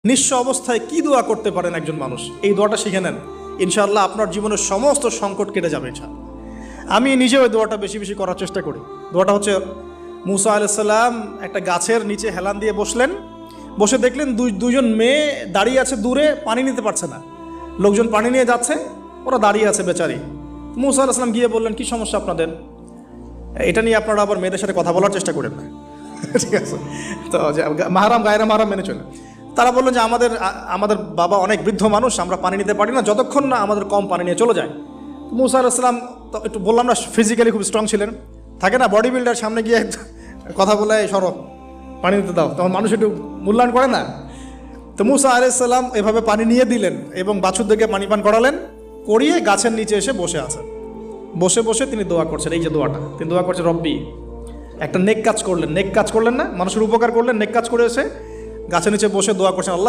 নিঃস্ব অবস্থায় কি দোয়া করতে পারেন একজন মানুষ, এই দোয়াটা শিখে নেন, ইনশাআল্লাহ আপনার জীবনের সমস্ত সংকট কেটে যাবে ইনশাআল্লাহ। আমি নিজে ওই দোয়াটা বেশি বেশি করার চেষ্টা করি। দোয়াটা হচ্ছে, মুসা আলাইহিস সালাম একটা গাছের নিচে হেলান দিয়ে বসলেন, বসে দেখলেন দুইজন মেয়ে দাঁড়িয়ে আছে দূরে, পানি নিতে পারছে না, লোকজন পানি নিয়ে যাচ্ছে, ওরা দাঁড়িয়ে আছে বেচারি। মুসা আলাইহিস সালাম গিয়ে বললেন, কি সমস্যা আপনাদের? এটা নিয়ে আপনারা আবার মেয়েদের সাথে কথা বলার চেষ্টা করেন না, ঠিক আছে? তো মাহারাম গায়রা মাহারাম মেনে চলে। তারা বললেন যে আমাদের বাবা অনেক বৃদ্ধ মানুষ, আমরা পানি নিতে পারি না যতক্ষণ না আমাদের কম পানি নিয়ে চলে যায়। মুসা আলাইহিস সালাম তো একটু বললাম না, ফিজিক্যালি খুব স্ট্রং ছিলেন, থাকে না বডি বিল্ডার, সামনে গিয়ে কথা বলে সরো পানি নিতে দাও, তখন মানুষ একটু মূল্যায়ন করে না। তো মুসা আলাইহিস সালাম এভাবে পানি নিয়ে দিলেন এবং বাছুরদেরকে পানি পান করালেন, করিয়ে গাছের নিচে এসে বসে আছেন। বসে বসে তিনি দোয়া করছেন, এই যে দোয়াটা তিনি দোয়া করছেন, রব্বি, একটা নেক কাজ করলেন, নেক কাজ করলেন না, মানুষের উপকার করলেন, নেক কাজ করে এসে গাছের নিচে বসে দোয়া করছেন, আল্লাহ